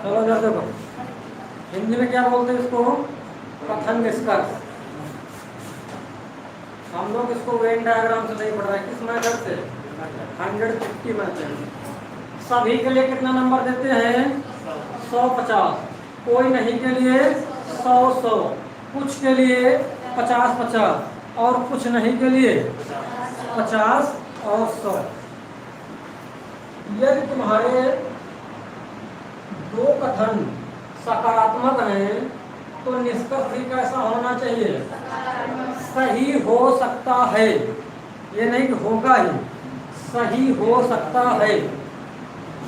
चलो जरा देखो, हिंदी में क्या बोलते हैं इसको? कथन निष्कर्ष। हम लोग इसको वेन डायग्राम से नहीं पढ़ रहे हैं, किस मेथड से? 150 मेथड। सभी के लिए कितना नंबर देते हैं? 100-50। कोई नहीं के लिए 100-100, कुछ के लिए 50-50 और कुछ नहीं के लिए 50 और 100। यदि तुम्हारे दो कथन सकारात्मक हैं तो निष्कर्ष भी कैसा होना चाहिए? सही हो सकता है, ये नहीं कि होगा ही, सही हो सकता है।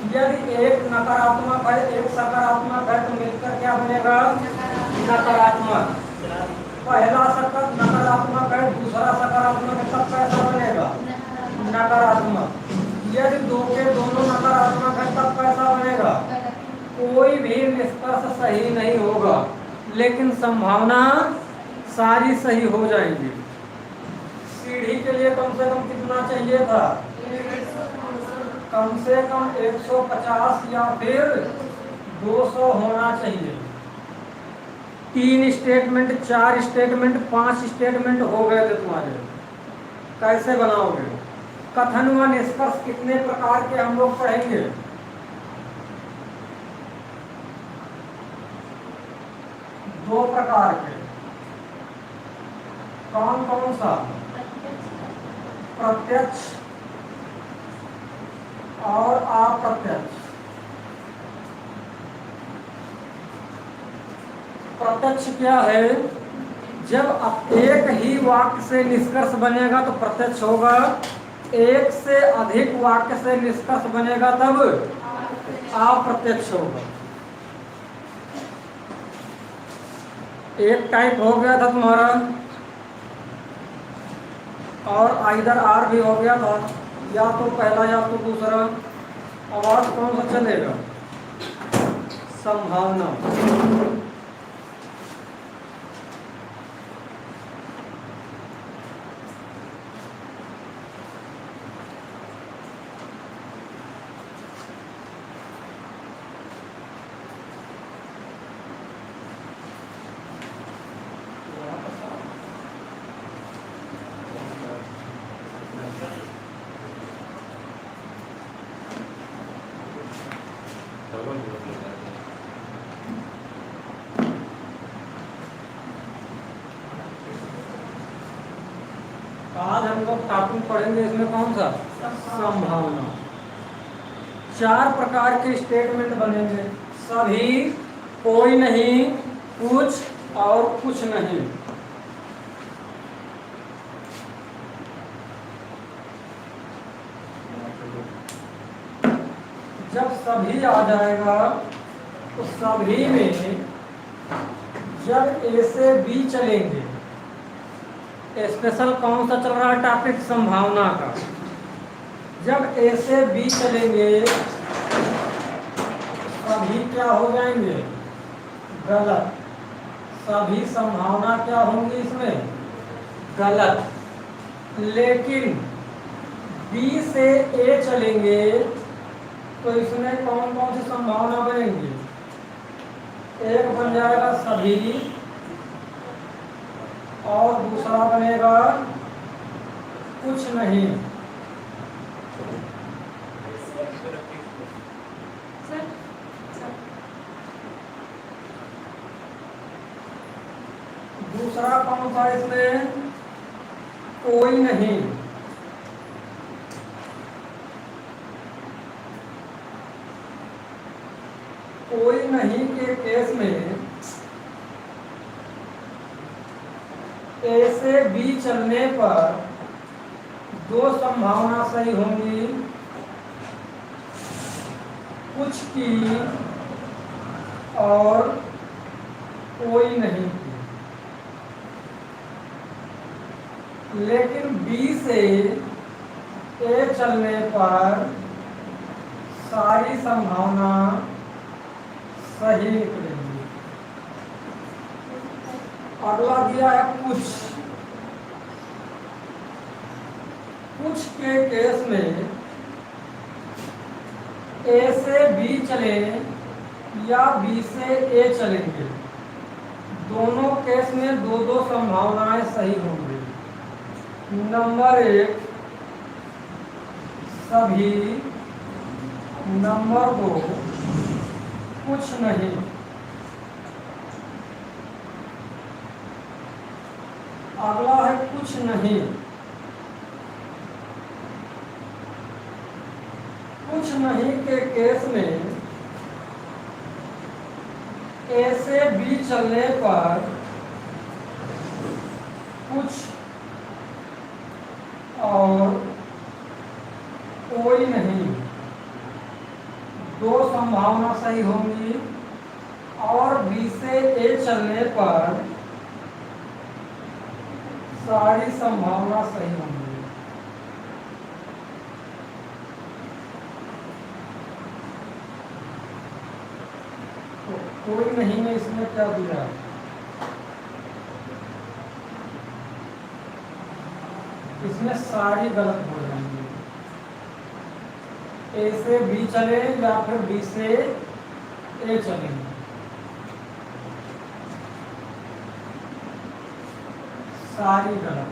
यदि एक नकारात्मक है एक सकारात्मक है तो मिलकर क्या बनेगा? नकारात्मक। पहला नकारात्मक है दूसरा सकारात्मक है तब कैसा बनेगा? नकारात्मक। यदि दो के दोनों नकारात्मक है तब कैसा बनेगा? कोई भी निष्कर्ष सही नहीं होगा, लेकिन संभावना सारी सही हो जाएंगी। सीढ़ी के लिए कम से कम कितना चाहिए था? कम से कम 150 या फिर 200 होना चाहिए। 3 स्टेटमेंट 4 स्टेटमेंट 5 स्टेटमेंट हो गए थे तुम्हारे। कैसे बनाओगे? कथन व निष्कर्ष कितने प्रकार के हम लोग पढ़ेंगे? 2 प्रकार के। कौन कौन सा? प्रत्यक्ष और अप्रत्यक्ष। प्रत्यक्ष क्या है? जब एक ही वाक्य से निष्कर्ष बनेगा तो प्रत्यक्ष होगा, एक से अधिक वाक्य से निष्कर्ष बनेगा तब अप्रत्यक्ष होगा। एक टाइप हो गया था तुम्हारा और आइदर आर भी हो गया था, या तो पहला या तो दूसरा। अब आज कौन सा चलेगा? संभावना। आज हम लोग टॉपिक पढ़ेंगे इसमें कौन सा? संभावना। 4 प्रकार के स्टेटमेंट बनेंगे, सभी, कोई नहीं, कुछ और कुछ नहीं। जब सभी आ जाएगा तो सभी में जब ए से बी चलेंगे, स्पेशल कौन सा चल रहा है टॉपिक? संभावना का। जब ए से बी चलेंगे सभी क्या हो जाएंगे? गलत। सभी संभावना क्या होंगी इसमें? गलत। लेकिन बी से ए चलेंगे तो इसमें कौन कौन सी संभावना बनेंगी? एक बन जाएगा सभी और दूसरा बनेगा कुछ नहीं। दूसरा कौन सा इसमें? कोई नहीं। कोई नहीं के केस में ए से बी चलने पर 2 संभावना सही होंगी, कुछ की और कोई नहीं थी। लेकिन बी से ए चलने पर सारी संभावना सही निकलेगी। अगला दिया है कुछ। कुछ के केस में ए से बी चले या बी से ए चलेंगे, दोनों केस में दो दो संभावनाएं सही होंगी। नंबर एक सभी, नंबर दो कुछ नहीं। अगला है कुछ नहीं। कुछ नहीं के केस में ए से बी चलने पर कुछ और कोई नहीं, दो संभावना सही होंगी। और बी से ए चलने पर सारी संभावना सही होंगी। तो कोई नहीं में इसमें क्या दिया है? इसमें सारी गलत हो जाएंगी। ए से बी चले या फिर बी से ए चलेंगे, सारी गलत।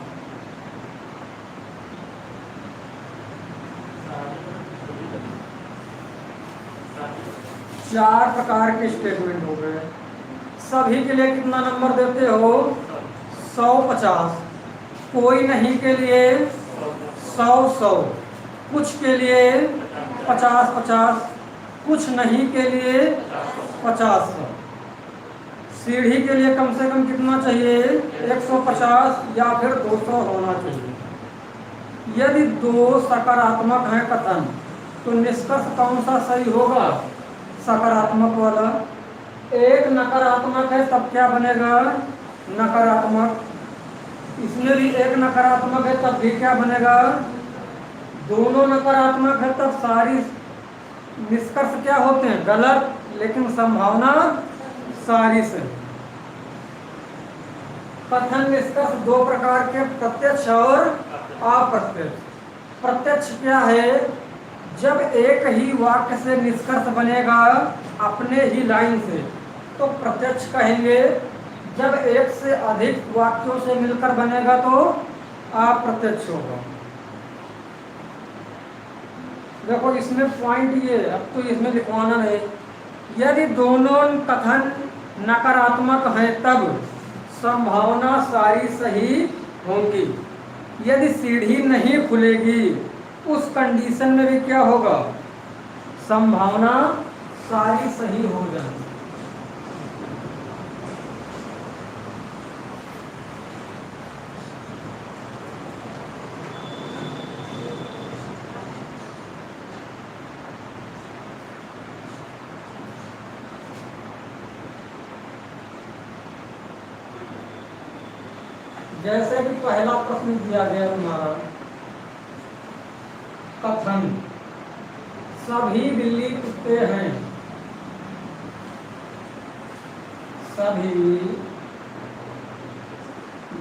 चार प्रकार के स्टेटमेंट हो गए। सभी के लिए कितना नंबर देते हो? 100-50। कोई नहीं के लिए 100-100, कुछ के लिए 50-50, कुछ नहीं के लिए 50-100। सीढ़ी के लिए कम से कम कितना चाहिए? 150 या फिर 200 होना चाहिए। यदि दो सकारात्मक हैं कथन, तो निष्कर्ष कौन सा सही होगा? सकारात्मक वाला। एक नकारात्मक है तब क्या बनेगा? नकारात्मक। इसमें भी एक नकारात्मक है तब भी क्या बनेगा? दोनों नकारात्मक है तब सारी निष्कर्ष क्या होते हैं? गलत, लेकिन संभावना सारी से। कथन निष्कर्ष दो प्रकार के, प्रत्यक्ष और अप्रत्यक्ष। प्रत्यक्ष क्या है? जब एक ही वाक्य से निष्कर्ष बनेगा अपने ही लाइन से, तो प्रत्यक्ष कहेंगे। जब एक से अधिक वाक्यों से मिलकर बनेगा तो अप्रत्यक्ष होगा। देखो इसमें पॉइंट ये, अब तो इसमें लिखवाना नहीं। यदि दोनों कथन नकारात्मक हैं तब संभावना सारी सही होगी। यदि सीढ़ी नहीं खुलेगी उस कंडीशन में भी क्या होगा? संभावना सारी सही हो जाएगी। जैसे कि पहला प्रश्न दिया गया तुम्हारा, कथन सभी बिल्ली कुत्ते हैं। सभी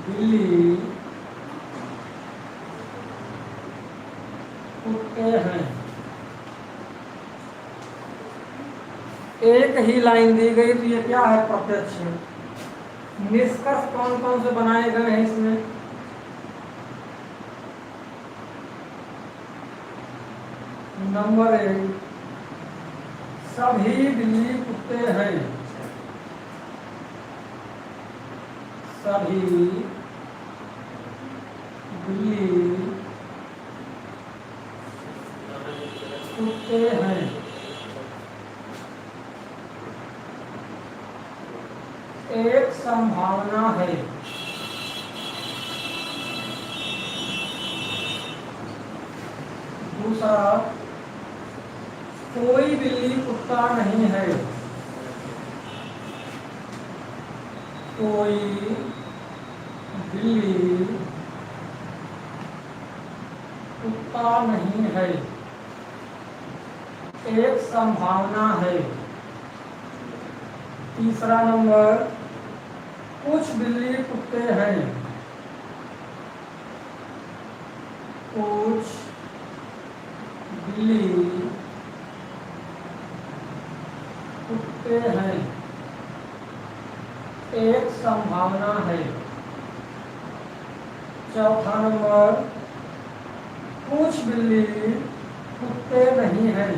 बिल्ली कुत्ते हैं। एक ही लाइन दी गई तो ये क्या है? प्रत्यक्ष। निष्कर्ष कौन कौन से बनाए गए हैं इसमें? नंबर 1, सभी बिल्ली कुत्ते हैं। सभी बिल्ली कुत्ते हैं। एक संभावना है। दूसरा, कोई बिल्ली कुत्ता नहीं है। कोई बिल्ली कुत्ता नहीं है, एक संभावना है। तीसरा नंबर, कुछ बिल्ली कुत्ते हैं, कुछ बिल्ली कुत्ते हैं, एक संभावना है। चौथा नंबर, कुछ बिल्ली कुत्ते नहीं हैं,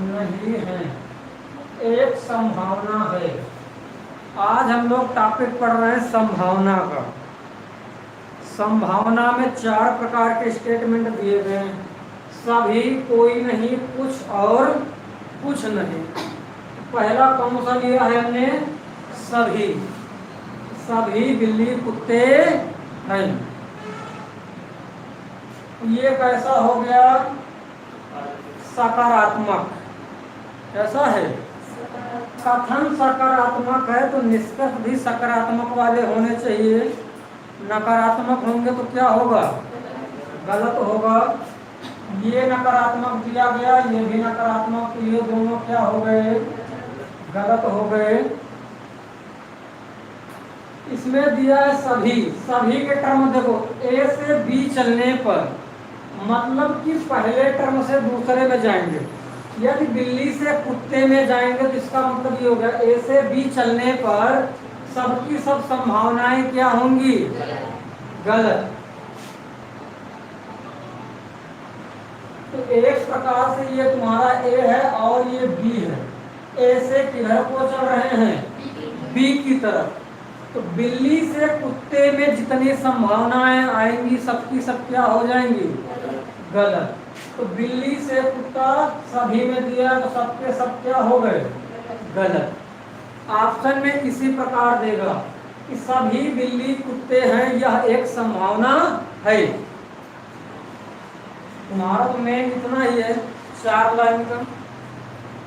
नहीं है, एक संभावना है। आज हम लोग टॉपिक पढ़ रहे हैं संभावना का। संभावना में 4 प्रकार के स्टेटमेंट दिए गए हैं, सभी, कोई नहीं, कुछ और कुछ नहीं। पहला कौन सा लिया है हमने? सभी। सभी बिल्ली कुत्ते हैं। ये कैसा हो गया? सकारात्मक। कैसा है? कथन सकारात्मक है तो निष्कर्ष भी सकारात्मक वाले होने चाहिए। नकारात्मक होंगे तो क्या होगा? गलत होगा। ये नकारात्मक दिया गया, ये भी नकारात्मक, ये दोनों क्या हो गए? गलत हो गए। इसमें दिया है सभी। सभी के टर्म देखो, ए से बी चलने पर, मतलब कि पहले टर्म से दूसरे में जाएंगे। यदि बिल्ली से कुत्ते में जाएंगे तो इसका मतलब ये होगा ए से बी चलने पर सबकी सब संभावनाएं क्या होंगी? गलत। तो एक प्रकार से ये तुम्हारा ए है और ये बी है। ए से किधर को चल रहे हैं? बी की तरफ। तो बिल्ली से कुत्ते में जितनी संभावनाएं आएंगी सबकी सब क्या हो जाएंगी? गलत। तो बिल्ली से कुत्ता सभी में दिया तो सबके सब क्या हो गए? गलत। ऑप्शन में इसी प्रकार देगा कि सभी बिल्ली कुत्ते हैं, यह एक संभावना है। तुम्हारा तो मेन इतना ही है, 4 लाइन का।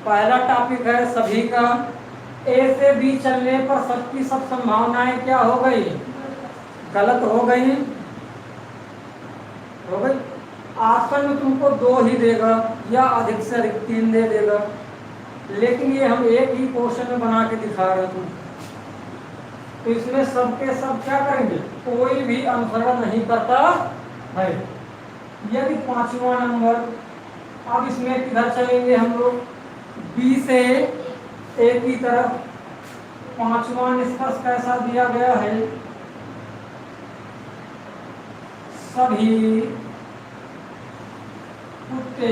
पहला टॉपिक है सभी का। ए से बी चलने पर सबकी सब संभावनाएं क्या हो गई? गलत हो गई। हो गई। ऑप्शन में तुमको 2 ही देगा या अधिक से अधिक 3 दे देगा, लेकिन ये हम एक ही क्वेश्चन में बना के दिखा रहे थे। तो इसमें सबके सब क्या करेंगे? कोई भी अनुसरण नहीं करता है। यदि 5वां नंबर, अब इसमें किधर चलेंगे हम लोग? बी से ए की तरफ। 5वां निष्कर्ष कैसा दिया गया है? सभी कुत्ते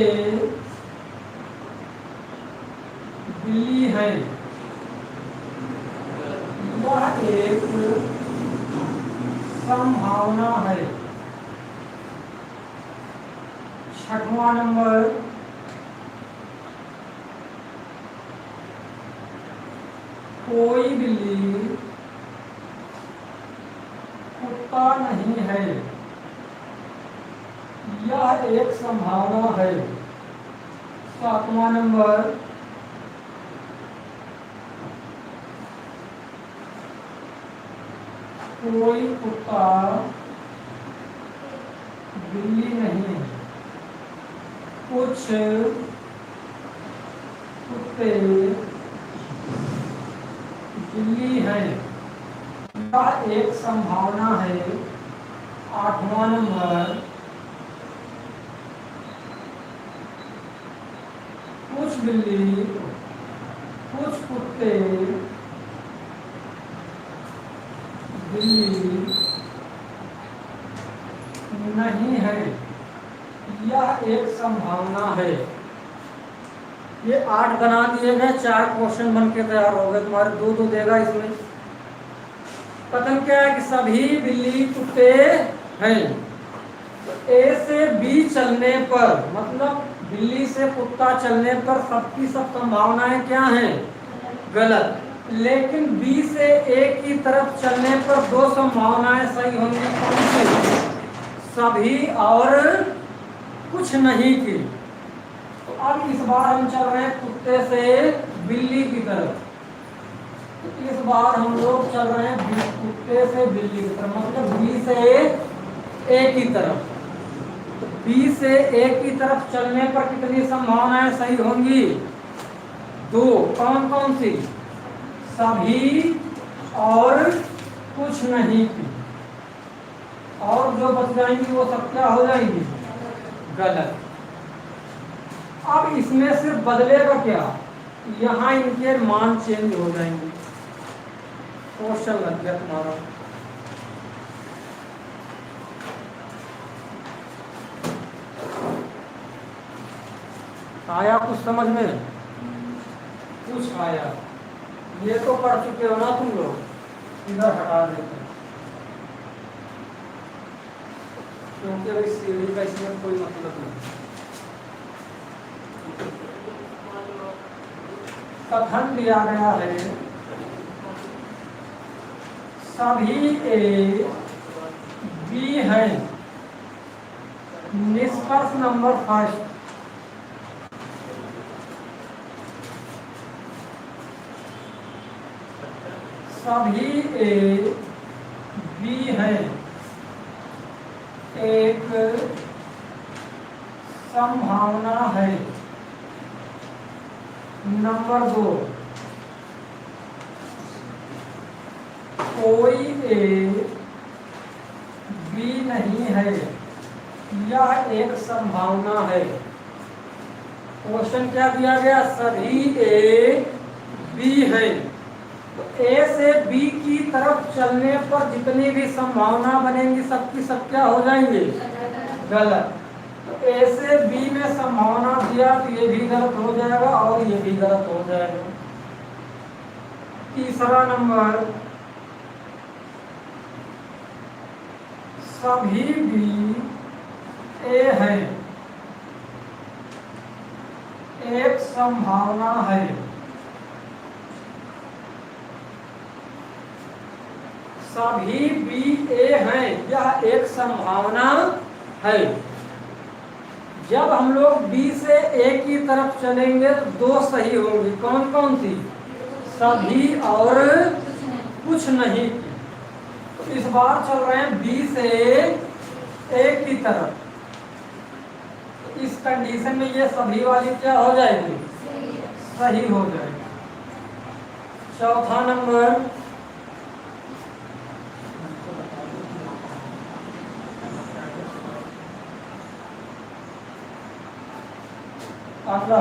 बिल्ली है, यह एक संभावना है। 6वां नंबर, कोई बिल्ली कुत्ता नहीं है, यह एक संभावना है। 7वां नंबर, कोई कुत्ता बिल्ली नहीं है, कुछ कुत्ते बिल्ली हैं, यह एक संभावना है। 8वां नंबर, कुछ बिल्ली कुछ कुत्ते बिल्ली नहीं है, यह एक संभावना है। ये 8 बना दिए गए, 4 क्वेश्चन बन के तैयार हो गए तुम्हारे। 2-2 देगा इसमें। कथन क्या है कि सभी बिल्ली कुत्ते हैं। तो ए से बी चलने पर, मतलब बिल्ली से कुत्ता चलने पर सबकी सब संभावनाएं क्या हैं? गलत। लेकिन बी से ए की तरफ चलने पर 2 संभावनाएं सही होंगी। कौन सी? सभी और कुछ नहीं की। तो अब इस बार हम चल रहे हैं कुत्ते से बिल्ली की तरफ। तो इस बार हम लोग चल रहे हैं कुत्ते से बिल्ली की तरफ, मतलब बी से ए की तरफ। तो बी से ए की तरफ चलने पर कितनी संभावनाएं सही होंगी? 2। कौन कौन सी? सभी और कुछ नहीं की। और जो बच जाएंगी वो सब क्या हो जाएंगी? गलत। अब इसमें सिर्फ बदलेगा क्या? यहाँ इनके मान चेंज हो जाएंगे। क्वेश्चन लग गया तुम्हारा। आया कुछ समझ में? कुछ आया? ये तो पढ़ चुके हो ना तुम लोग, इधर हटा देते हैं क्योंकि अभी सीढ़ी का इसमें कोई मतलब नहीं। कथन दिया गया है सभी ए बी है। निष्कर्ष नंबर 1। सभी ए बी है एक संभावना है। नंबर 2, कोई ए बी नहीं है, यह एक संभावना है। क्वेश्चन क्या दिया गया? सभी ए बी है। तो ए से बी की तरफ चलने पर जितनी भी संभावना बनेंगी सबकी सब क्या हो जाएंगे? गलत। तो ए से बी में संभावना दिया तो ये भी गलत हो जाएगा और ये भी गलत हो जाएगा। तीसरा नंबर, सभी बी ए है एक संभावना है। सभी बी ए हैं, यह एक संभावना है। जब हम लोग बी से ए की तरफ चलेंगे तो 2 सही होंगी। कौन कौन सी? सभी और कुछ नहीं। तो इस बार चल रहे हैं बी से ए की तरफ। तो इस कंडीशन में ये सभी वाली क्या हो जाएगी? सही हो जाएगी। चौथा नंबर, अगला,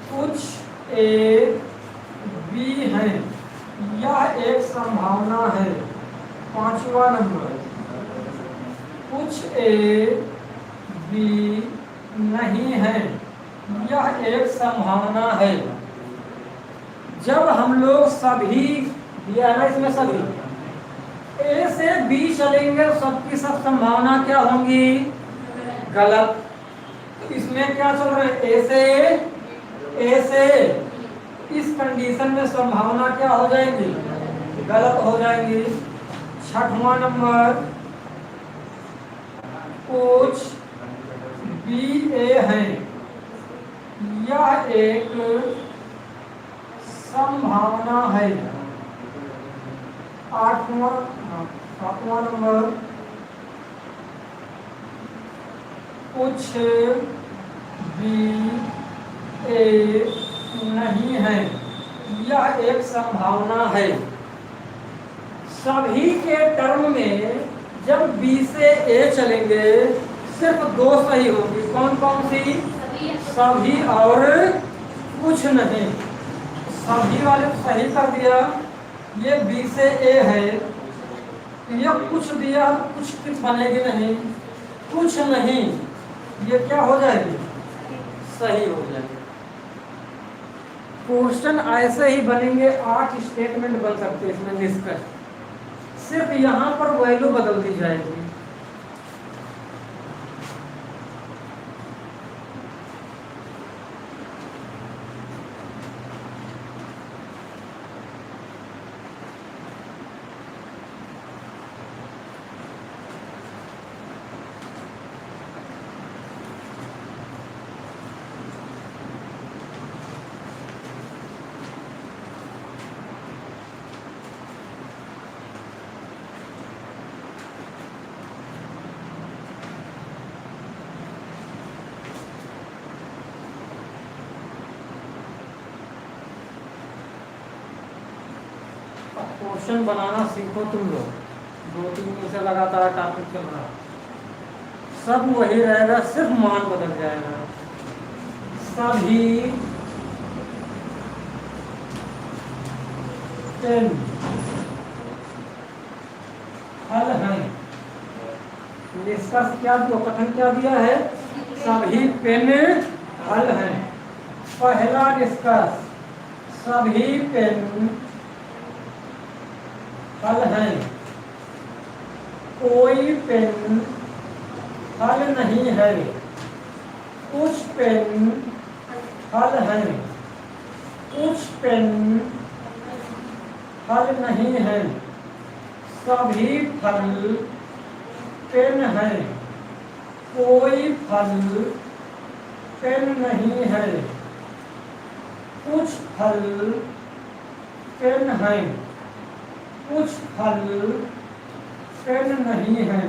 कुछ ए बी है, यह एक संभावना है। पांचवा नंबर, कुछ ए बी नहीं है, यह एक संभावना है। जब हम लोग सभी दिया है ना इसमें सभी ए से बी चलेंगे तो सबकी सब संभावना क्या होंगी? गलत। तो इसमें क्या चल रहा है? ए से इस कंडीशन में संभावना क्या हो जाएंगी? गलत हो जाएंगी। छठवां नंबर, कुछ बी ए है, यह एक संभावना है। सातवां नंबर, कुछ बी ए नहीं है, यह एक संभावना है। सभी के टर्म में जब बी से ए चलेंगे सिर्फ 2 सही होंगी। कौन कौन सी? सभी और कुछ नहीं। सभी वाले सही कर दिया। ये बी से ए है, ये कुछ दिया, कुछ बनेगी नहीं, कुछ नहीं, ये क्या हो जाएगी? सही हो जाएगी। क्वेश्चन ऐसे ही बनेंगे। 8 स्टेटमेंट बन सकते हैं इसमें निष्कर्ष। सिर्फ यहाँ पर वैल्यू बदल दी जाएगी। ऑप्शन बनाना सीखो तुम लोग। 2-3 दिन से लगातार टॉपिक चल रहा है, सब वही रहेगा, सिर्फ मान बदल जाएगा। सभी पेन फल हैं। निष्कर्ष क्या दिया, कथन क्या दिया है? सभी पेन फल हैं। पहला निष्कर्ष, सभी पेन फल हैं, कोई पेन फल नहीं है। कुछ पेन फल हैं, कुछ पेन फल नहीं है। सभी फल पेन है, कोई फल पेन नहीं है। कुछ फल पेन है, कुछ फल पेन नहीं है।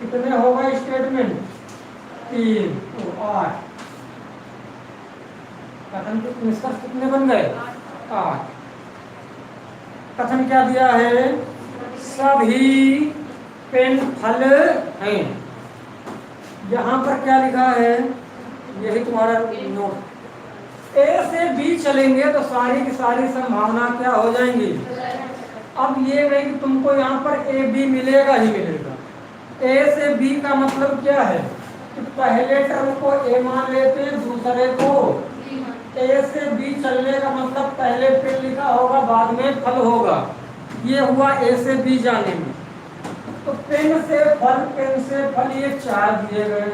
कितने हो गए स्टेटमेंट? 3 तो 8। कथन के निष्कर्ष कितने बन गए? 8। कथन क्या दिया है? सभी पेन फल हैं। यहाँ पर क्या लिखा है? यही तुम्हारा नोट। ए से बी चलेंगे तो सारी की सारी संभावना क्या हो जाएंगी? अब ये नहीं कि तुमको यहाँ पर ए बी मिलेगा ही मिलेगा। ए से बी का मतलब क्या है कि पहले टर्म को ए मान लेते हैं, दूसरे को ए से बी चलने का मतलब पहले पेन लिखा होगा, बाद में फल होगा। ये हुआ ए से बी जाने में। तो पेन से फल, पेन से फल, ये 4 दिए गए।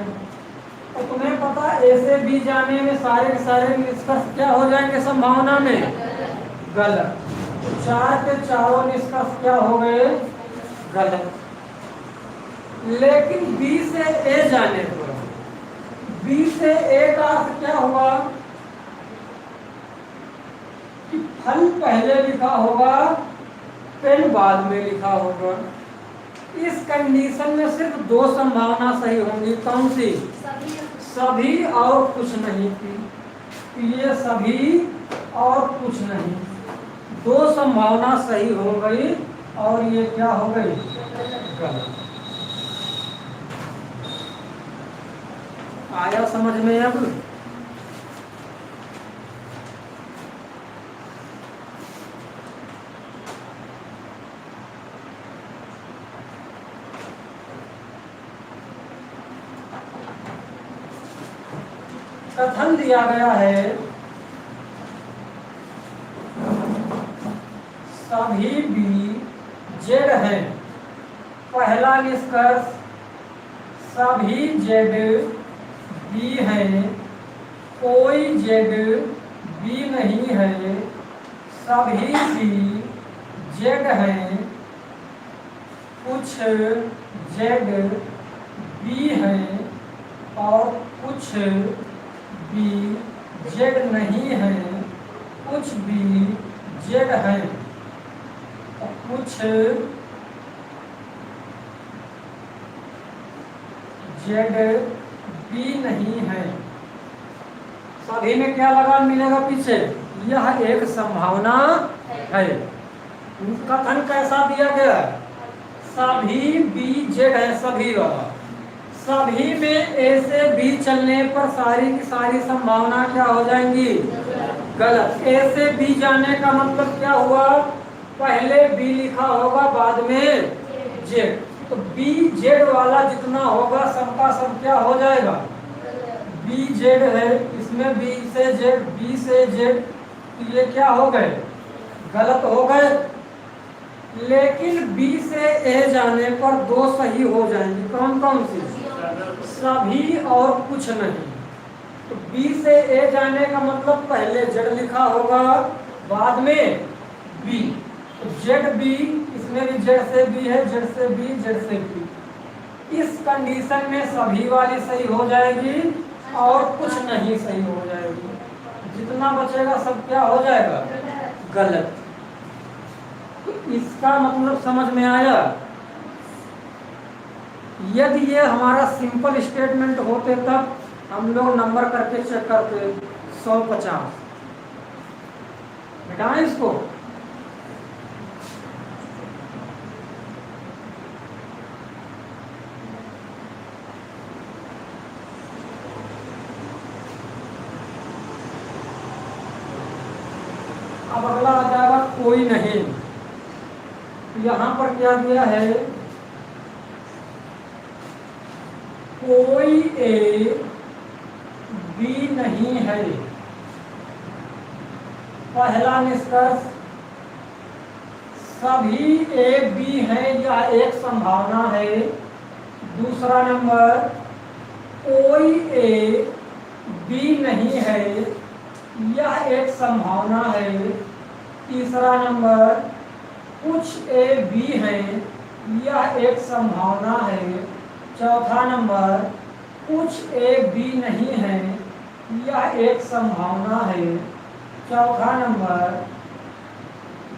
तो तुम्हें पता ए से बी जाने में सारे के सारे निष्कर्ष क्या हो जाएंगे संभावना में? गलत। तो 4 के चारों निष्कर्ष क्या हो गए? गलत। लेकिन बी से ए जाने पर, बी से ए का अर्थ क्या हुआ कि फल पहले लिखा होगा, पेन बाद में लिखा होगा। इस कंडीशन में सिर्फ 2 संभावना सही होंगी। कौन सी? सभी और कुछ नहीं थी। ये सभी और कुछ नहीं, 2 संभावना सही हो गई और ये क्या हो गई? गलत। आया समझ में अब? कथन दिया गया है सभी बी जेड हैं। पहला निष्कर्ष, सभी जेड बी हैं, कोई जेड बी नहीं है। सभी बी जेड हैं, कुछ जेड बी हैं और कुछ बी जेड नहीं है। कुछ बी जेड है और कुछ जेड बी नहीं है। सभी में क्या लगान मिलेगा पीछे? यह एक संभावना है। कथन कैसा दिया गया? सभी बी जेड है, सभी वाला। सभी में ए से बी चलने पर सारी की सारी संभावना क्या हो जाएंगी? गलत। ए से बी जाने का मतलब क्या हुआ? पहले बी लिखा होगा, बाद में जेड। तो बी जेड वाला जितना होगा सबका सब क्या हो जाएगा? बी जेड है, इसमें बी से जेड, बी से जेड, तो ये क्या हो गए? गलत हो गए। लेकिन बी से ए जाने पर 2 सही हो जाएंगी। कौन कौन सी? सभी और कुछ नहीं। तो बी से ए जाने का मतलब पहले जेड लिखा होगा, बाद में बी। तो जेड बी, इसमें भी जेड से बी है, जेड से बी, जेड से बी। इस कंडीशन में सभी वाली सही हो जाएगी और कुछ नहीं सही हो जाएगी। जितना बचेगा सब क्या हो जाएगा? गलत। तो इसका मतलब समझ में आया? यदि ये हमारा सिंपल स्टेटमेंट होते तब हम लोग नंबर करके चेक करते 150। मिटाएं इसको। कोई नहीं। यहाँ पर क्या दिया है, कोई ए बी नहीं है। पहला निष्कर्ष, सभी ए बी है, यह एक संभावना है। दूसरा नंबर, कोई ए बी नहीं है, यह एक संभावना है। तीसरा नंबर, कुछ ए बी है, यह एक संभावना है। चौथा नंबर, कुछ ए बी नहीं है, यह एक संभावना है। चौथा नंबर,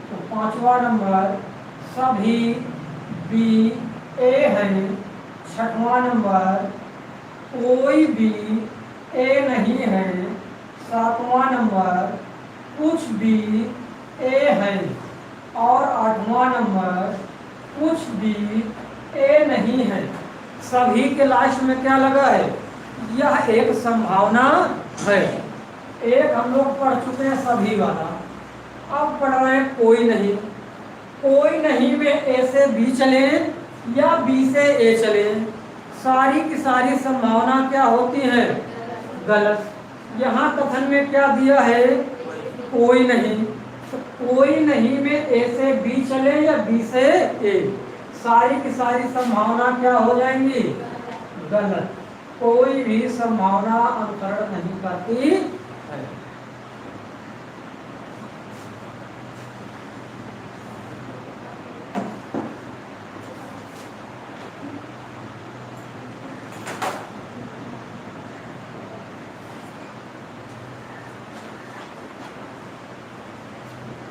तो पांचवा नंबर, सभी बी ए है। छठवां नंबर, कोई भी ए नहीं है। सातवां नंबर, कुछ भी ए है। और आठवां नंबर, कुछ भी ए नहीं है। सभी के लास्ट में क्या लगा है, यह एक संभावना है। एक हम लोग पढ़ चुके हैं सभी वाला, अब पढ़ रहे हैं कोई नहीं। कोई नहीं में ए से बी चले या बी से ए चले, सारी की सारी संभावना क्या होती है, गलत। यहाँ कथन में क्या दिया है, कोई नहीं। तो कोई नहीं में ए से बी चले या बी से ए, सारी की सारी संभावना क्या हो जाएंगी, गलत। कोई भी संभावना अनुसरण नहीं करती है।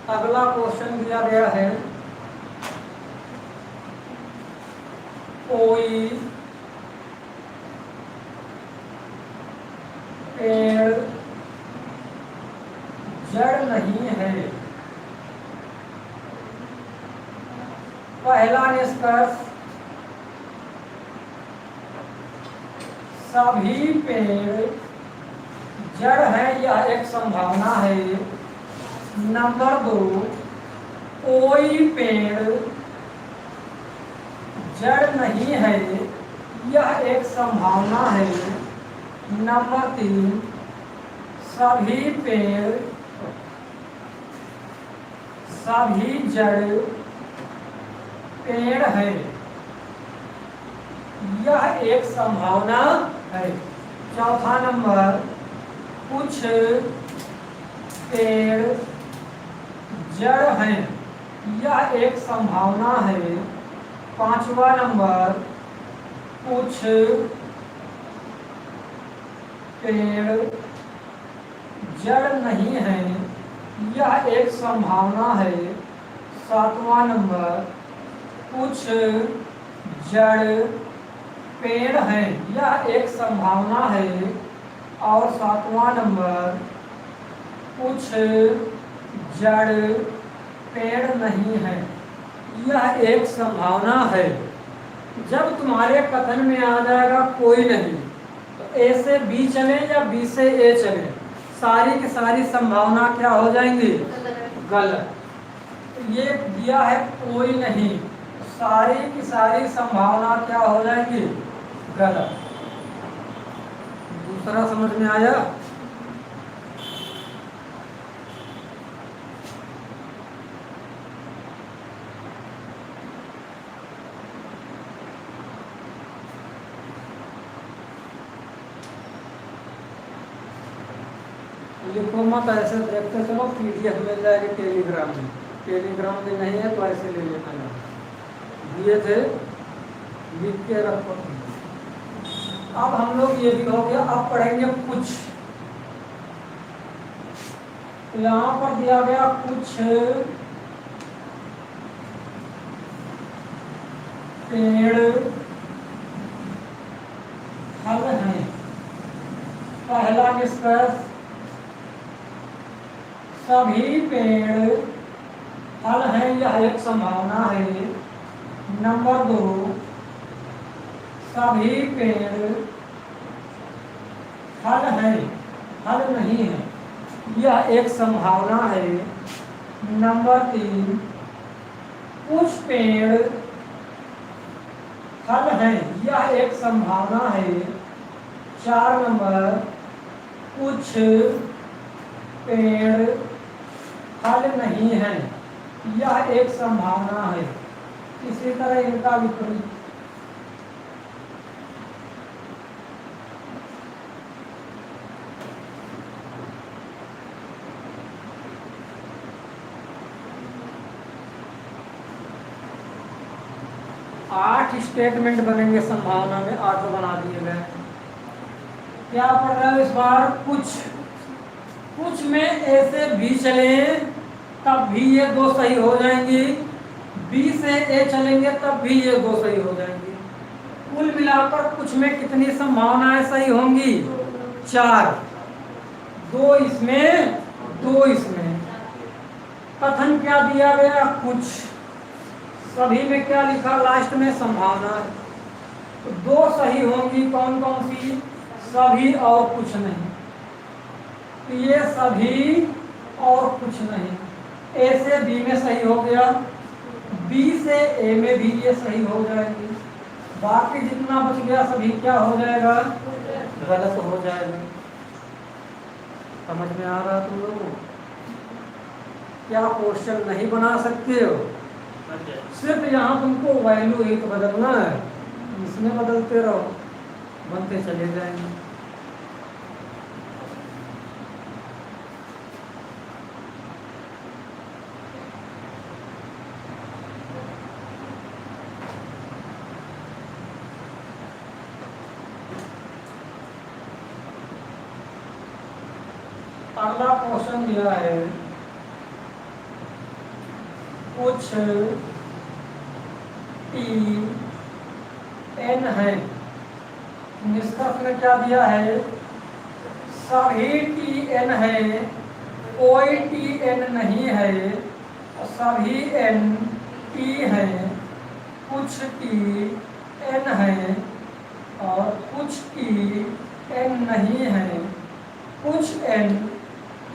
अगला क्वेश्चन दिया गया है, कोई पेड़ जड़ नहीं है। पहला निष्कर्ष, सभी पेड़ जड़ है, यह एक संभावना है। नंबर 2, कोई पेड़ जड़ नहीं है, यह एक संभावना है। नंबर 3, सभी पेड़, सभी जड़ पेड़ है, यह एक संभावना है। चौथा नंबर, कुछ पेड़ जड़ हैं, यह एक संभावना है। पांचवा नंबर, कुछ पेड़ जड़ नहीं है, यह एक संभावना है। सातवां नंबर, कुछ जड़ पेड़ हैं, यह एक संभावना है। और सातवां नंबर, कुछ जड़ पेड़ नहीं है, यह एक संभावना है। जब तुम्हारे कथन में आ जाएगा कोई नहीं, तो ए से बी चले या बी से ए चले, सारी की सारी संभावना क्या हो जाएंगी, गलत। ये दिया है कोई नहीं, सारी की सारी संभावना क्या हो जाएगी, गलत। दूसरा समझ में आया। लिखो मत, ऐसे देखते चलो, पीडीएफ मिल जाएगी टेलीग्राम में। टेलीग्राम में नहीं है तो ऐसे ले लेना, दिए थे, लिख के रखो। अब हम लोग ये भी हो गया, अब पढ़ेंगे कुछ। यहाँ पर दिया गया कुछ पेड़ फल हैं। पहला निष्कर्ष, सभी पेड़ फल हैं, यह एक संभावना है। नंबर 2, सभी पेड़ फल हैं, फल नहीं है, यह एक संभावना है। नंबर 3, कुछ पेड़ फल हैं, यह एक संभावना है। 4 नंबर, कुछ पेड़ फल नहीं हैं, यह एक संभावना है। इसी तरह इनका विपरीत। आठ स्टेटमेंट बनेंगे संभावना में, 8 बना दिए गए। क्या पढ़ रहे हो इस बार? कुछ में ए से बी चले तब भी ये 2 सही हो जाएंगी, बी से ए चलेंगे तब भी ये 2 सही हो जाएंगी। कुल मिलाकर कुछ में कितनी संभावनाएं सही होंगी? 4। 2 इसमें, 2 इसमें। कथन क्या दिया गया? कुछ। सभी में क्या लिखा लास्ट में? संभावना। तो 2 सही होंगी, कौन कौन सी? सभी और कुछ नहीं। तो ये सभी और कुछ नहीं। ए से बी में सही हो गया, बी से ए में भी ये सही हो जाएंगे। बाकी जितना बच गया सभी क्या हो जाएगा? गलत हो जाएगा। समझ में आ रहा तुम लोगों को? क्या क्वेश्चन नहीं बना सकते हो? सिर्फ यहाँ तुमको वैल्यू एक बदलना है, इसमें बदलते रहो, बनते चले जाएंगे। अगला क्वेश्चन दिया है, कुछ टी एन है। निष्कर्ष में क्या दिया है? सभी टी एन है, कोई टी एन नहीं है, सभी एन टी है। कुछ टी एन है और कुछ टी एन नहीं है, कुछ एन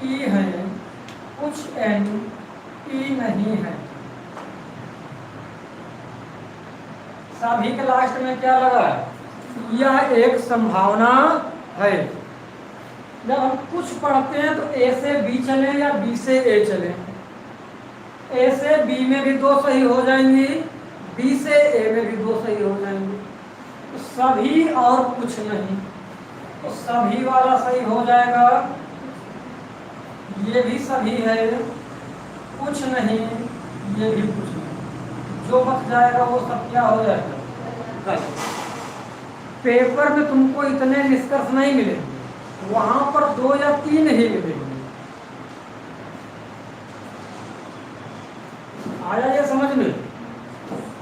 टी है, कुछ एन टी नहीं है। सभी के लास्ट में क्या लगा? यह एक संभावना है। जब हम कुछ पढ़ते हैं तो ए से बी चले या बी से ए चले। ए से बी में भी 2 सही हो जाएंगी, बी से ए में भी 2 सही हो जाएंगी। तो सभी और कुछ नहीं, तो सभी वाला सही हो जाएगा। ये भी सभी है, कुछ नहीं, ये भी कुछ नहीं। जो बच जाएगा वो सब क्या हो जाएगा? गलत। पेपर में तुमको इतने निष्कर्ष नहीं मिलेंगे, वहां पर 2 या 3 ही मिलेंगे। आया ये समझ में?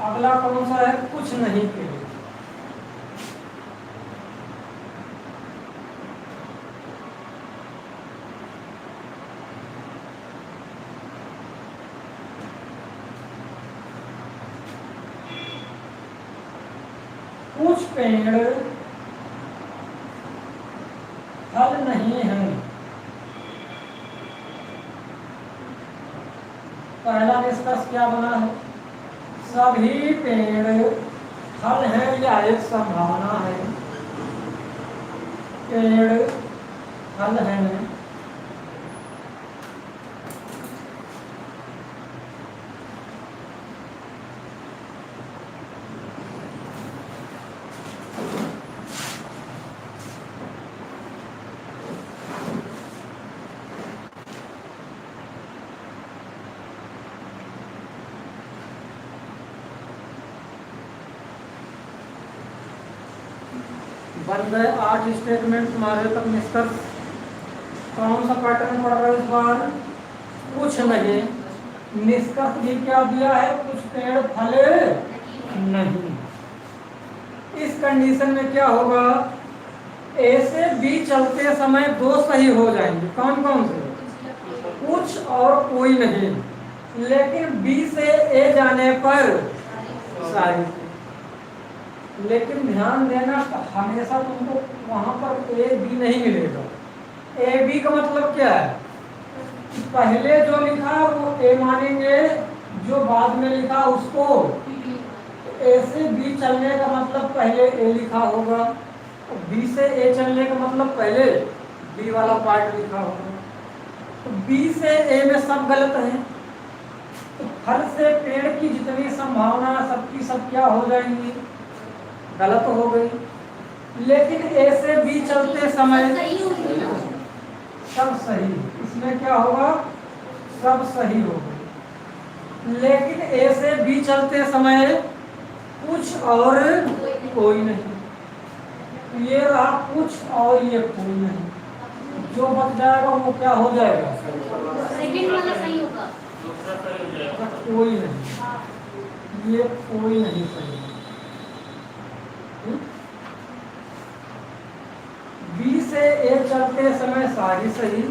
अगला कौन सा है? कुछ नहीं के लिए। कुछ पेड़ फल नहीं है। पहला निष्कर्ष क्या बना है? सभी पेड़ फल हैं, या एक संभावना है। पेड़ फल हैं, बन गए 8 स्टेटमेंट तुम्हारे तक निष्कर्ष। कौन सा पैटर्न पढ़ रहे हो इस बार? कुछ नहीं। निष्कर्ष भी क्या दिया है? कुछ पेड़ फले नहीं। इस कंडीशन में क्या होगा? ए से बी चलते समय 2 सही हो जाएंगे। कौन कौन से? कुछ और कोई नहीं। लेकिन बी से ए जाने पर सारी। लेकिन ध्यान देना, हमेशा तुमको वहां पर ए बी नहीं मिलेगा। ए बी का मतलब क्या है? पहले जो लिखा वो ए मानेंगे, जो बाद में लिखा उसको ए से बी चलने का मतलब पहले ए लिखा होगा, बी से ए चलने का मतलब पहले बी वाला पार्ट लिखा होगा। तो बी से ए में सब गलत है, तो फल से पेड़ की जितनी संभावना सबकी सब क्या हो जाएंगी, गलत हो गई। लेकिन ए से बी चलते समय सब सही, इसमें क्या होगा, सब सही होगा। लेकिन ए से बी चलते समय कुछ और कोई नहीं, ये रहा कुछ और ये कोई नहीं, जो बच जाएगा वो क्या हो जाएगा, सेकंड वाला सही होगा, कोई नहीं, ये कोई नहीं सही। बी से ए चलते समय सारी सही,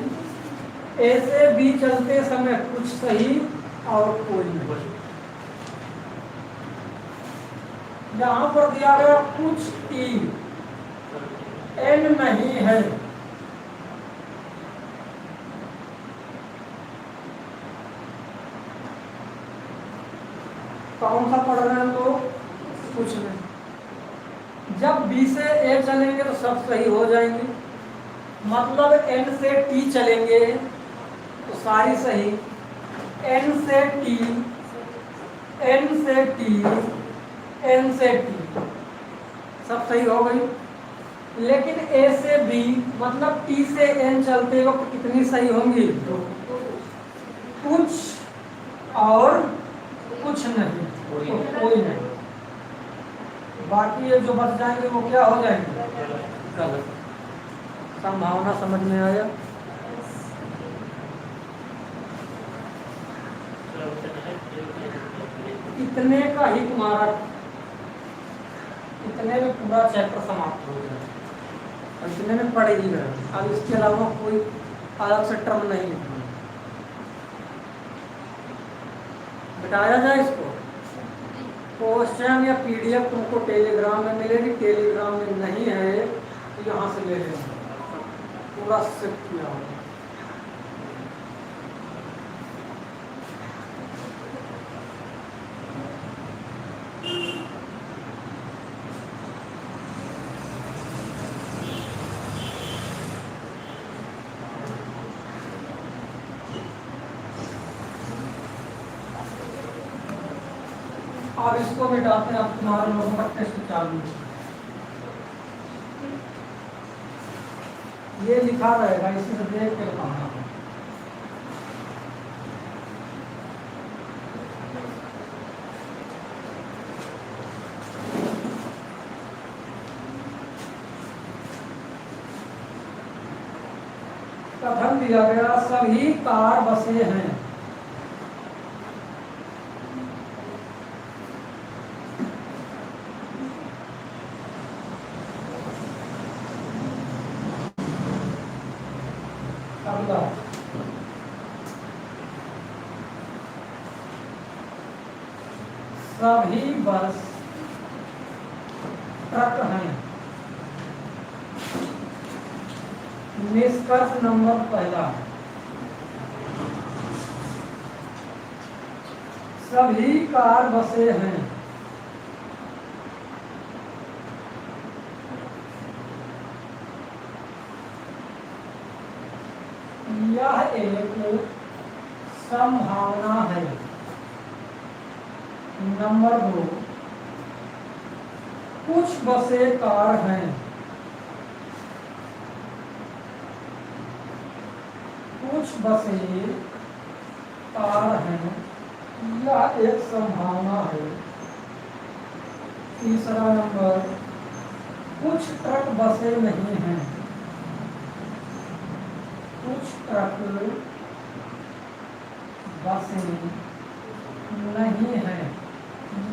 ए से बी चलते समय कुछ सही और कोई नहीं। यहाँ पर दिया गया कुछ टी एन नहीं है, कौन सा पढ़ रहे हैं तो कुछ नहीं। जब बी से ए चलेंगे तो सब सही हो जाएंगे, मतलब एन से टी चलेंगे तो सारी सही, एन से टी, एन से टी, एन से टी सब सही हो गई। लेकिन ए से बी मतलब टी से एन चलते वक्त कितनी सही होंगी, कुछ और कुछ नहीं, तो कोई नहीं। बाकी ये जो बच जाएंगे वो क्या हो जाएंगे, गलत। संभावना समझ में आया। इतने का ही तुम्हारा, इतने में पूरा चैप्टर समाप्त हो गया, और इतने में पढ़ ही गए। अब इसके अलावा कोई अलग से टर्म नहीं लिखना। बताया जाए इसको, क्वेश्चन या पीडीएफ तुमको टेलीग्राम में मिलेगी, टेलीग्राम में नहीं है तो यहाँ से ले लेना, पूरा शिफ्ट किया होगा। अब इसको मिटाते हैं, अब तुम्हारे लोगों का टेस्ट चालू है। ये लिखा रहेगा, इसी से देख के बताना। कथन दिया गया, सभी कार बसे हैं। सभी बस ट्रक हैं। निष्कर्ष नंबर पहला, सभी कार बसे हैं। यह एक संभावना है। नंबर 2, कुछ बसें कार हैं। कुछ बसें कार हैं, यह एक संभावना है। तीसरा नंबर, कुछ ट्रक बसें नहीं हैं। कुछ ट्रक बसें नहीं है,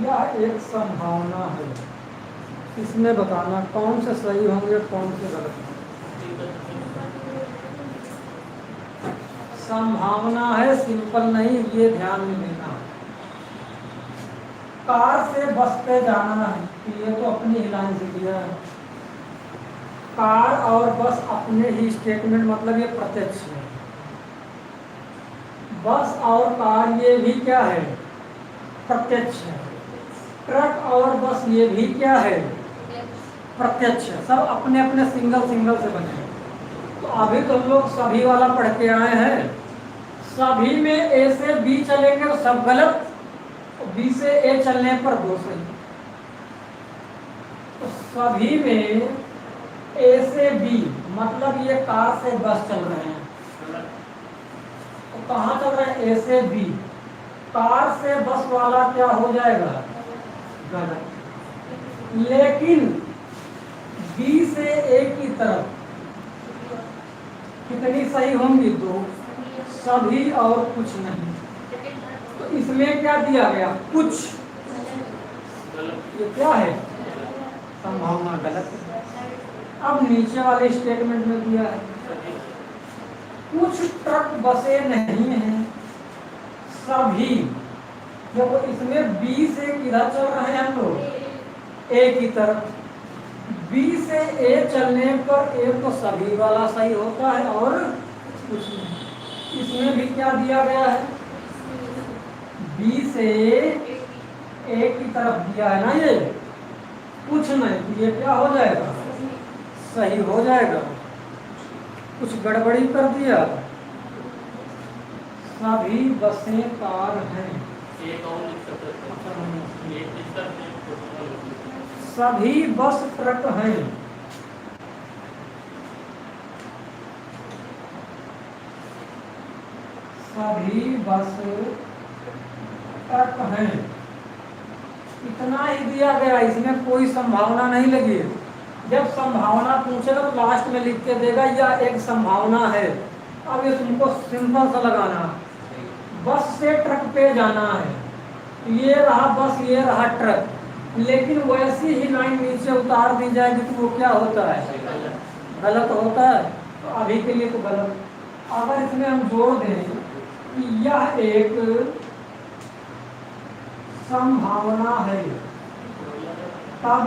यह एक संभावना है। इसमें बताना कौन से सही होंगे, कौन से गलत होंगे। संभावना है, सिंपल नहीं, ये ध्यान में देना। कार से बस पे जाना है, ये तो अपनी ही लाइन से दिया है। कार और बस अपने ही स्टेटमेंट, मतलब ये प्रत्यक्ष है। बस और कार ये भी क्या है, प्रत्यक्ष है। ट्रक और बस ये भी क्या है, प्रत्यक्ष है। सब अपने अपने सिंगल सिंगल से बने हैं। तो अभी तो लोग सभी वाला पढ़ के आए हैं। सभी में ए से बी चलेंगे तो सब गलत, बी से ए चलने पर दो सही। तो सभी में ए से बी मतलब ये कार से बस चल रहे हैं, तो कहाँ चल रहे हैं, ए से बी। कार से बस वाला क्या हो जाएगा, गलत। लेकिन बी से ए की तरफ कितनी सही होंगी, दो, सभी और कुछ नहीं। तो इसमें क्या दिया गया, कुछ, ये क्या है, संभावना गलत है। अब नीचे वाले स्टेटमेंट में दिया है कुछ ट्रक बसें नहीं हैं, सभी। देखो इसमें बी से किधर चल रहे हैं हम लोग, ए की तरफ। बी से ए चलने पर ए तो सभी वाला सही होता है और कुछ नहीं। इसमें भी क्या दिया गया है, बी से ए की तरफ दिया है ना, ये कुछ नहीं, तो ये क्या हो जाएगा, सही हो जाएगा। कुछ गड़बड़ी कर दिया, सभी बसें कार हैं, सभी बस ट्रक हैं। सभी बस ट्रक हैं, इतना ही दिया गया। इसमें कोई संभावना नहीं लगी है। जब संभावना पूछेगा तो लास्ट में लिख के देगा या एक संभावना है। अब ये तुमको सिंपल सा लगाना, बस से ट्रक पे जाना है, ये रहा बस, ये रहा ट्रक, लेकिन वैसी ही लाइन नीचे उतार दी जाएगी तो वो क्या होता है, गलत होता है। तो अभी के लिए तो गलत। अगर इसमें हम जोड़ दें कि यह एक संभावना है, तब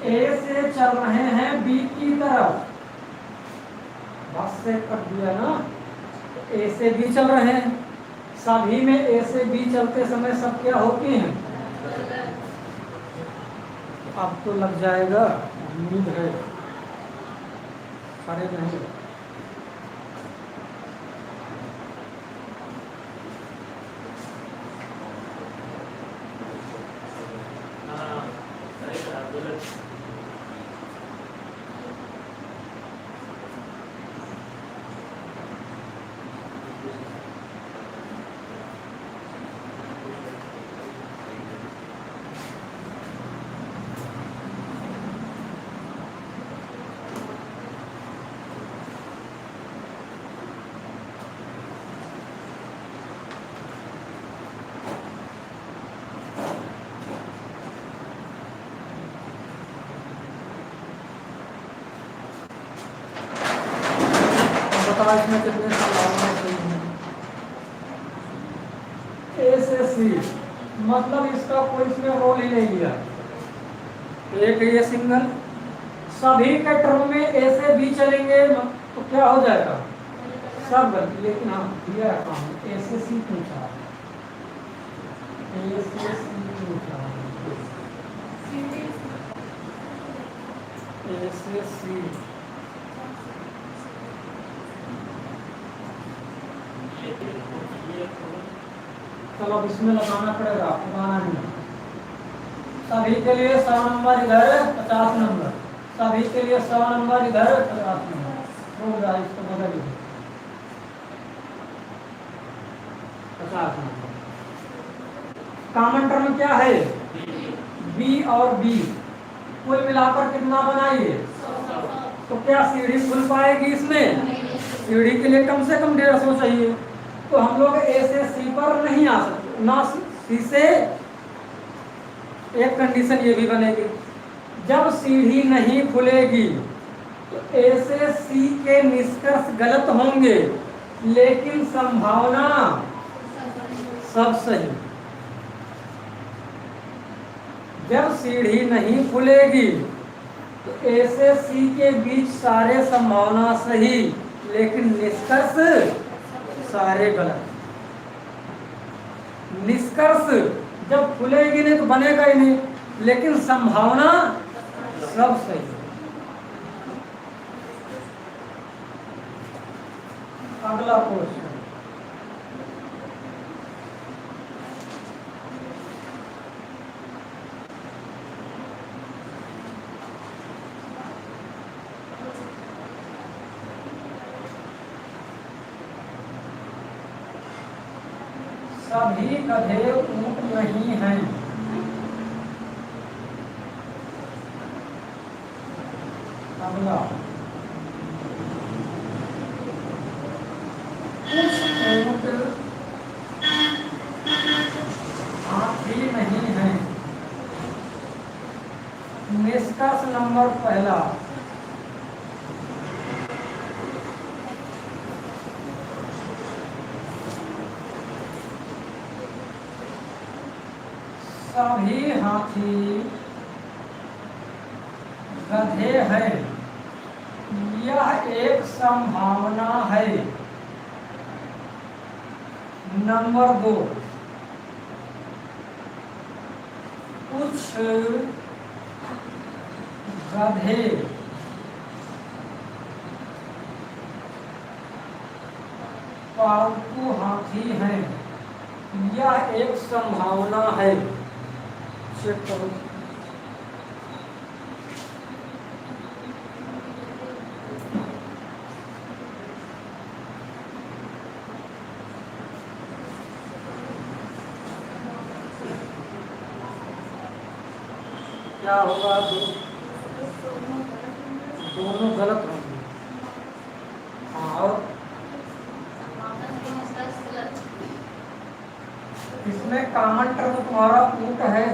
ए से चल रहे हैं बी की तरफ, बस से कर दिया ना, ए से बी चल रहे हैं। सभी में ए से बी चलते समय सब क्या होती हैं, अब तो लग जाएगा, उम्मीद है। अरे नहीं, इसमें कितने संभावना सही है। ए से सी मतलब इसका कोई इसमें रोल ही नहीं लिया, एक ये सिंगल। सभी के टर्म में ए से बी चलेंगे तो क्या हो जाएगा, सब गलत। लेकिन हाँ दिया काम, ए से सी पूछा, ए से सी पूछा, ए से सी। चलो अब इसमें लगाना पड़ेगा, पुराना नहीं। सभी के लिए 100 नंबर इधर, 50 नंबर। सभी के लिए 100 नंबर इधर, 50 नंबर। हो गया, इसको बदल दो, 50 नंबर। कॉमन टर्म क्या है, बी और बी, कुल मिलाकर कितना बनाइए, तो क्या सीढ़ी खुल पाएगी इसमें, सीढ़ी के लिए कम से कम 150 चाहिए। तो हम लोग ए से सी पर नहीं आ सकते, ना सी से। एक कंडीशन ये भी बनेगी, जब सीढ़ी नहीं खुलेगी तो ए से सी के निष्कर्ष गलत होंगे, लेकिन संभावना सब सही। जब सीढ़ी नहीं खुलेगी तो ए से सी के बीच सारे संभावना सही, लेकिन निष्कर्ष सारे गलत। निष्कर्ष जब खुलेगी नहीं तो बनेगा ही नहीं, लेकिन संभावना सब सही। अगला क्वेश्चन, सभी गधे ऊंट नहीं हैं। अगला, कुछ ऊंट हाथी नहीं हैं। निष्कर्ष नंबर पहला, सभी हाथी गधे हैं, यह एक संभावना है। नंबर दो, कुछ गधे पालतू हाथी हैं, यह एक संभावना है। चेक करो। क्या होगा? दोनों गलत होंगे। हाँ, और इसमें कॉमन टर्म तुम्हारा ऊंट है,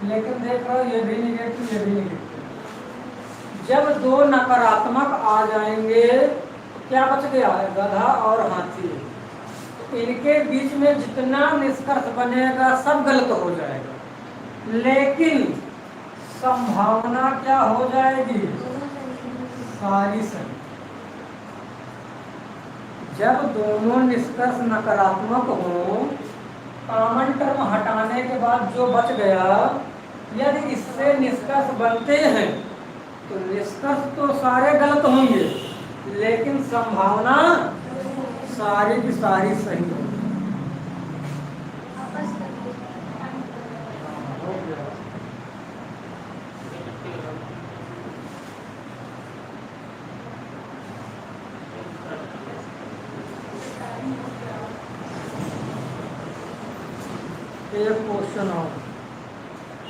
लेकिन देख रहा ये भी निगेटिव, ये भी निगेटिव। जब दो नकारात्मक आ जाएंगे तो क्या बच गया है? गधा और हाथी। तो इनके बीच में जितना निष्कर्ष बनेगा सब गलत हो जाएगा, लेकिन संभावना क्या हो जाएगी? सारी सही। जब दोनों निष्कर्ष नकारात्मक हो, कॉमन टर्म हटाने के बाद जो बच गया, यदि इससे निष्कर्ष बनते हैं तो निष्कर्ष तो सारे गलत होंगे, लेकिन संभावना सारी की सारी सही होगी। एक क्वेश्चन और,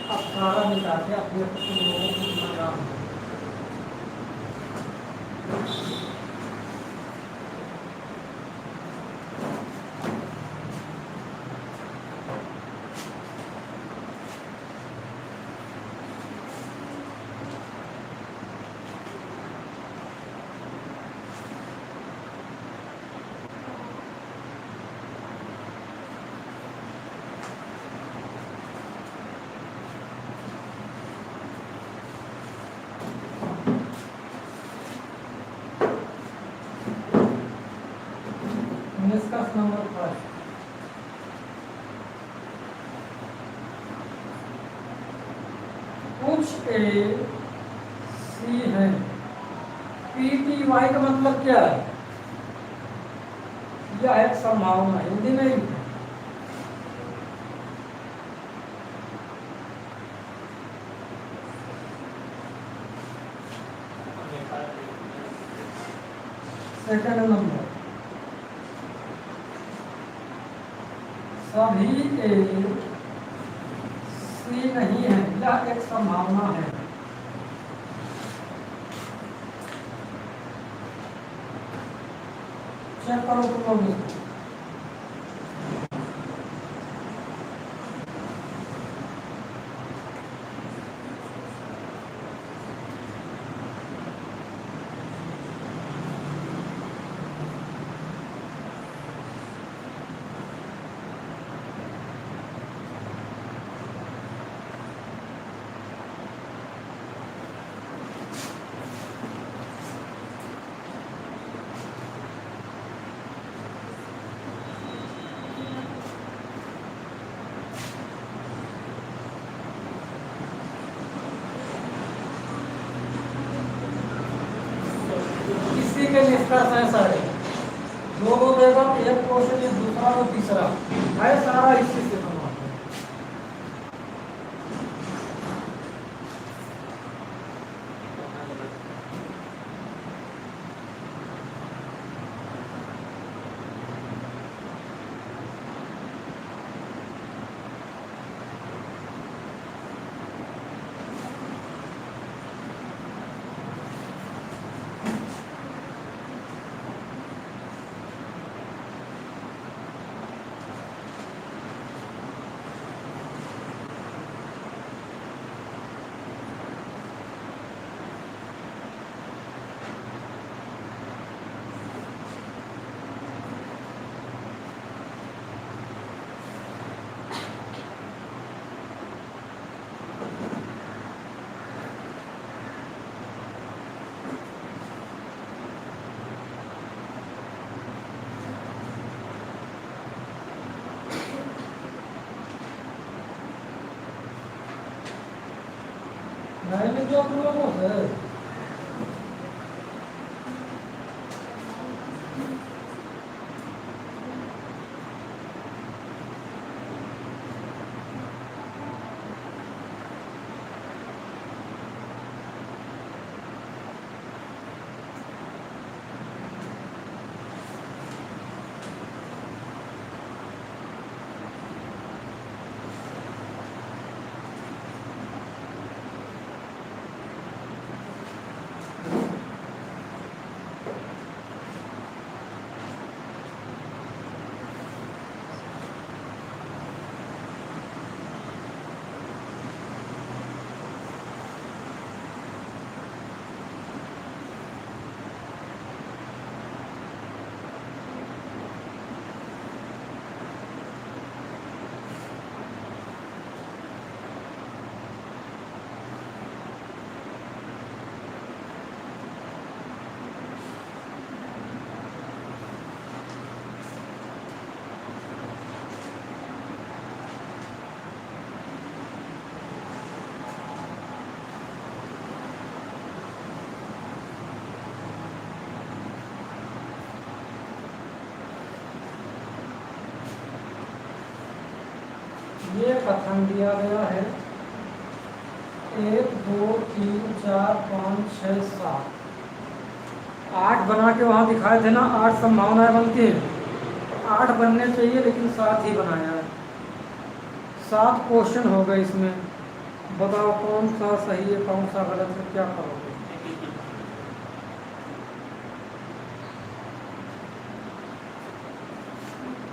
अब 18 मिटाते अपने लोगों को नाम। निष्कर्ष नंबर 5, कुछ ए सी है। पी टी वाई का मतलब क्या है? यह एक संभावना, हिंदी में ही सेकंड नंबर, सभी ए सी नहीं है, यह एक संभावना है। चेक करो तुम लोग इसको। निष्कर्ष है सारे। दो देगा तो एक क्वेश्चन, एक दूसरा और तीसरा है, सारा इसी से बना है। मैंने जो तुम लोगों से ये कथन दिया गया है 1 2 3 4 5 6 7 8 बना के वहाँ दिखाए थे ना, 8 संभावनाएं बनती हैं। 8 बनने चाहिए लेकिन 7 ही बनाया है। 7 क्वेश्चन हो गए इसमें। बताओ कौन सा सही है, कौन सा गलत है, क्या करोगे?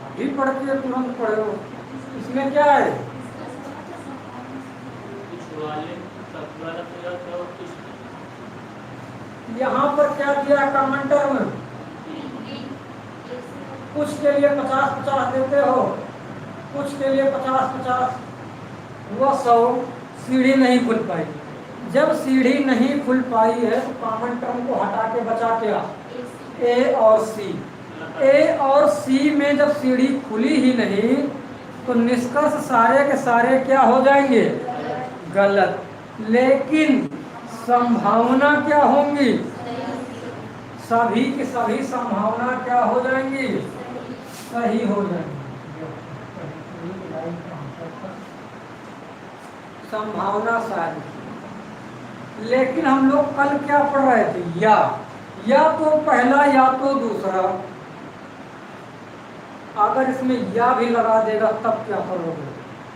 अभी पढ़ के तुरंत पढ़ो। इसमें क्या है? यहाँ पर क्या दिया कॉमन टर्म? कुछ के लिए 50-50 देते हो, कुछ के लिए 50-50, वो 100। सीढ़ी नहीं खुल पाई। जब सीढ़ी नहीं खुल पाई है तो कॉमन टर्म को हटा के बचा क्या? ए और सी। ए और सी में जब सीढ़ी खुली ही नहीं तो निष्कर्ष सारे के सारे क्या हो जाएंगे? गलत। लेकिन संभावना क्या होंगी? सभी की सभी संभावना क्या हो जाएंगी? सही हो जाएंगी। संभावना सारी। लेकिन हम लोग कल क्या पढ़ रहे थे? या तो पहला या तो दूसरा। अगर इसमें या भी लगा देगा तब क्या करोगे?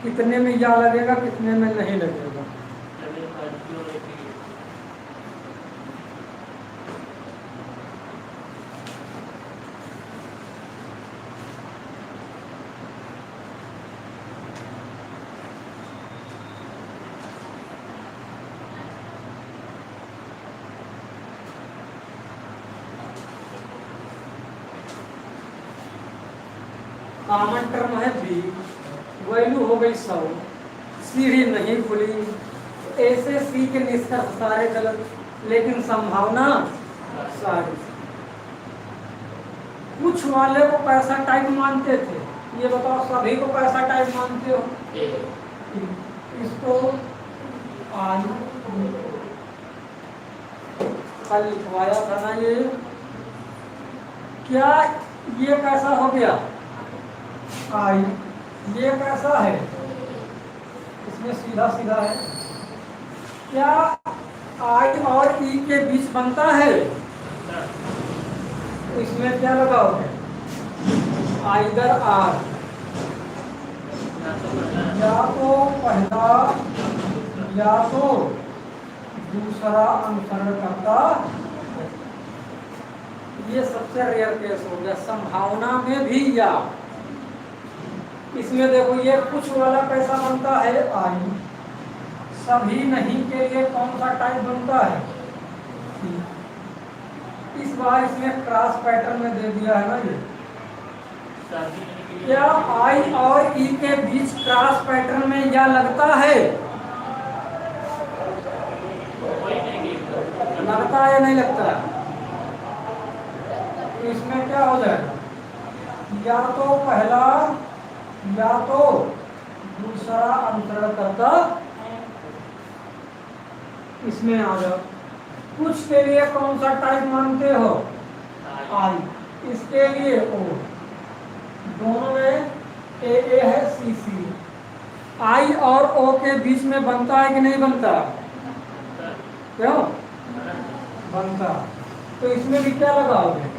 कितने में या लगेगा, कितने में नहीं लगेगा? कॉमन टर्म है बी, वैल्यू हो गई 100। सीढ़ी नहीं खुली, ऐसे सी के निष्कर्ष सारे गलत, लेकिन संभावना सारी। कुछ वाले को कैसा टाइप मानते थे? ये बताओ, सभी को कैसा टाइप मानते हो? इसको कल लिखवाया था ना ये क्या ये कैसा हो गया आई, ये कैसा है, इसमें सीधा सीधा है। क्या आई और ई के बीच बनता है, तो इसमें क्या लगाओगे, आइदर आर, या तो पहला या तो दूसरा अनुसरण करता। ये सबसे रेयर केस हो गया। संभावना में भी या, इसमें देखो ये कुछ वाला कैसा बनता है आई, सभी नहीं के लिए कौन सा टाइप बनता है, इस बार इसमें क्रॉस पैटर्न में दे दिया है ना ये। क्या आई और ई के बीच क्रॉस पैटर्न में या लगता है, लगता है या नहीं लगता है, तो इसमें क्या हो जाएगा, या तो पहला या तो दूसरा अनुसरण करता। इसमें आ जाओ, कुछ के लिए कौन सा टाइप मानते हो, आई, इसके लिए ओ, दोनों में ए है सी सी। आई और ओ के बीच में बनता है कि नहीं बनता, क्यों बनता, तो इसमें भी क्या लगाओगे,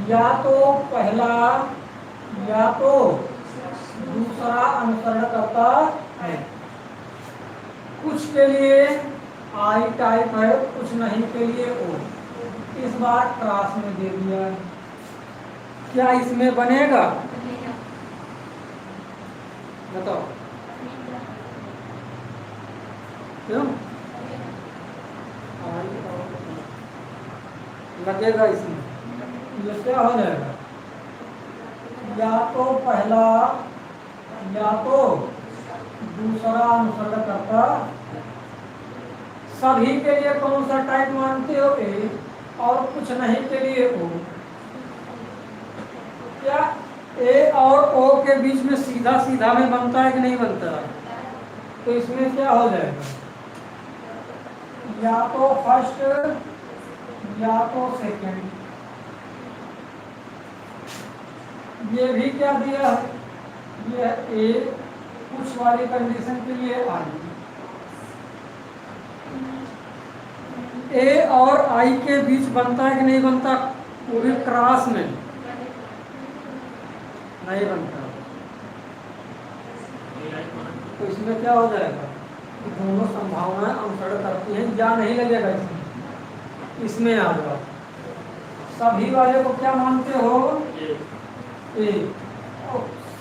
या तो पहला या तो दूसरा अनुसरण करता है। कुछ के लिए आई टाइप है, कुछ नहीं के लिए ओ, इस बार क्रॉस में दे दिया। क्या इसमें बनेगा, बताओ क्यों, लगेगा इसमें, ये क्या हो जाएगा, या तो पहला या तो दूसरा अनुसरण करता। सभी के लिए कौन सा टाइप मानते हो ए, और कुछ नहीं के लिए ओ। क्या ए और ओ के बीच में सीधा सीधा में बनता है कि नहीं बनता, तो इसमें क्या हो जाएगा, या तो फर्स्ट या तो सेकंड। ये भी क्या दिया है, ये ए, कुछ वाली कंडीशन के लिए आई। ए और आई के बीच बनता है कि नहीं बनता, पूरी क्रॉस में नहीं बनता, तो इसमें क्या हो जाएगा, दोनों संभावनाएं अनुसरण करती हैं, या नहीं लगेगा इसमें। इसमें आ जाओ, सभी वाले को क्या मानते हो, ए,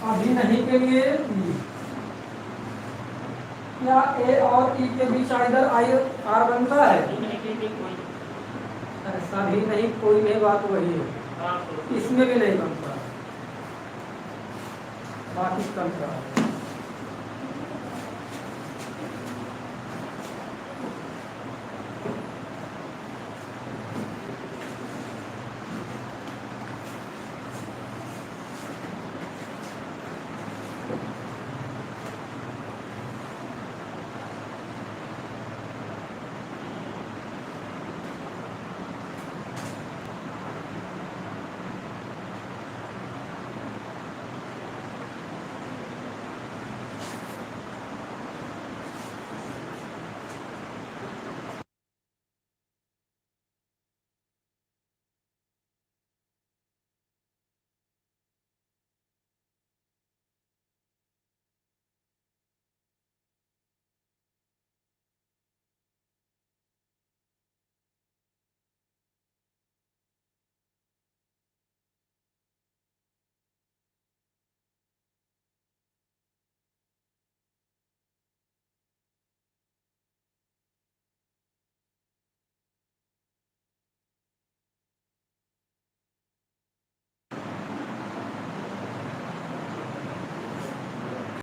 सभी नहीं के लिए ई। क्या ए और ई के बीच इधर आई आर बनता है, अरे सभी नहीं कोई नहीं, बात वही है, इसमें भी नहीं बनता, बाकी कम का